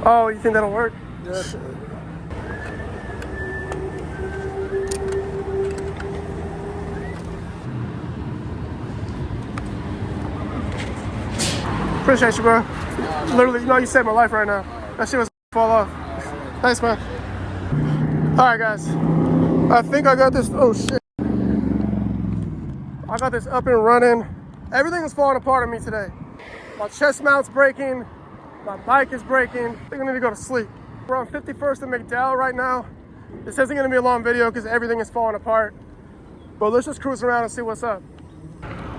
Oh, you think that'll work? Yeah. Appreciate you, bro. Literally, you know, you saved my life right now. That shit was fall off. Thanks, man. All right, guys. I think I got this. Oh shit! I got this up and running. Everything is falling apart on me today. My chest mount's breaking. My bike is breaking. I think I need to go to sleep. We're on 51st and McDowell right now. This isn't gonna be a long video because everything is falling apart. But let's just cruise around and see what's up.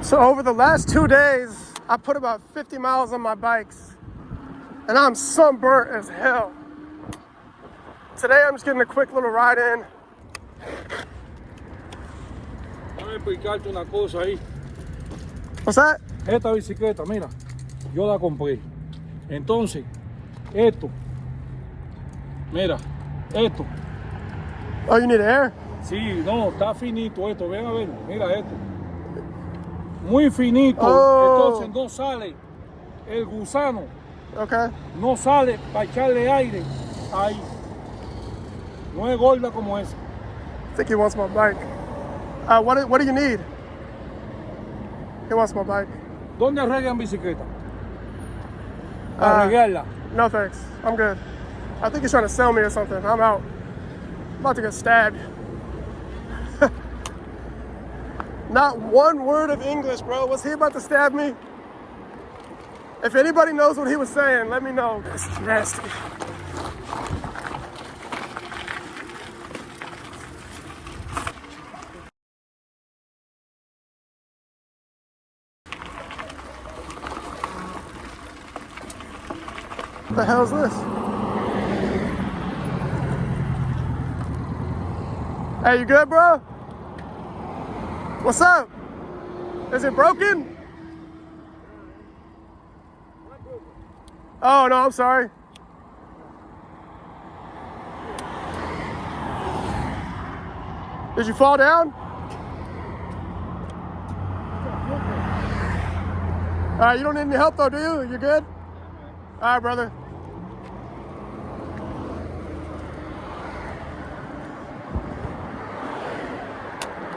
So over the last 2 days, I put about 50 miles on my bikes. And I'm sunburnt as hell. Today I'm just getting a quick little ride in. Déjame explicarte una cosa ahí. What's that? Esta bicicleta, mira, yo la compré. Entonces, esto, mira, esto. Oh, you need air? Sí, no, está finito esto, ven a ver, mira esto. Muy finito, Oh. entonces no sale el gusano, Okay. no sale para echarle aire ahí. No es gorda como esa. I think he wants my bike. What do you need? He wants my bike. ¿Dónde arreglan bicicleta? Arreglarla. No thanks. I'm good. I think he's trying to sell me or something. I'm out. I'm about to get stabbed. Not one word of English, bro. Was he about to stab me? If anybody knows what he was saying, let me know. This is nasty. What the hell is this? Hey, you good, bro? What's up? Is it broken? Oh, no, I'm sorry. Did you fall down? All right, you don't need any help though, do you? You good? All right, brother.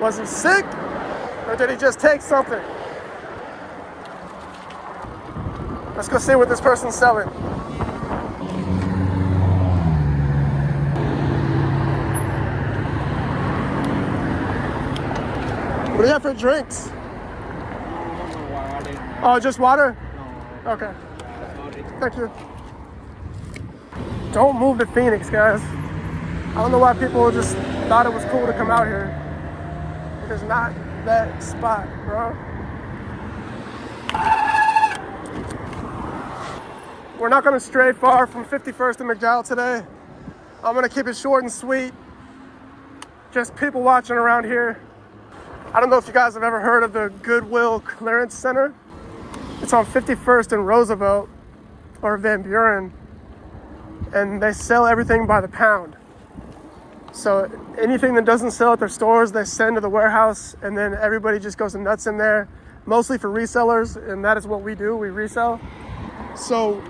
Was he sick? Or did he just take something? Let's go see what this person's selling. What do you have for drinks? Oh, just water? Okay. Thank you. Don't move to Phoenix, guys. I don't know why people just thought it was cool to come out here. It is not that spot, bro. We're not gonna stray far from 51st and McDowell today. I'm gonna keep it short and sweet. Just people watching around here. I don't know if you guys have ever heard of the Goodwill Clearance Center. It's on 51st and Roosevelt, or Van Buren, and they sell everything by the pound. So anything that doesn't sell at their stores, they send to the warehouse, and then everybody just goes nuts in there, mostly for resellers, and that is what we do, we resell. So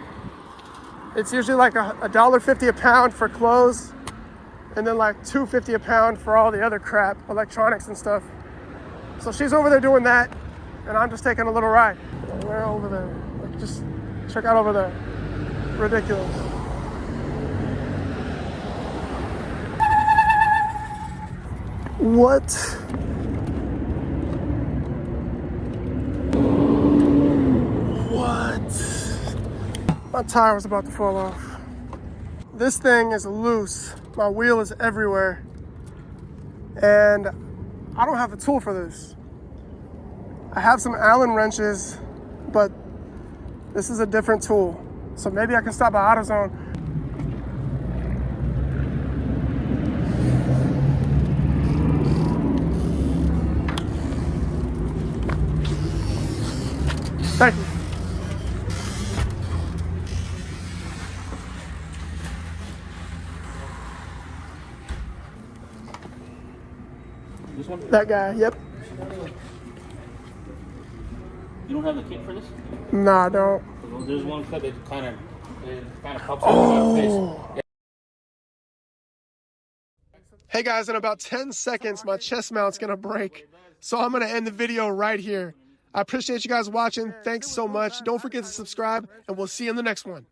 it's usually like $1.50 a pound for clothes, and then like $2.50 a pound for all the other crap, electronics and stuff. So she's over there doing that, and I'm just taking a little ride. Where over there? Like, just check out over there. Ridiculous. What? What? My tire was about to fall off. This thing is loose. My wheel is everywhere. And I don't have the tool for this. I have some Allen wrenches, but this is a different tool. So maybe I can stop by AutoZone. Thank you. This one? That guy, yep. You don't have the kit for this? Nah, I don't. There's one cut that kind of It kind of helps out the taste. Hey guys, in about 10 seconds, my chest mount's gonna break. So I'm gonna end the video right here. I appreciate you guys watching. Thanks so much. Don't forget to subscribe, and we'll see you in the next one.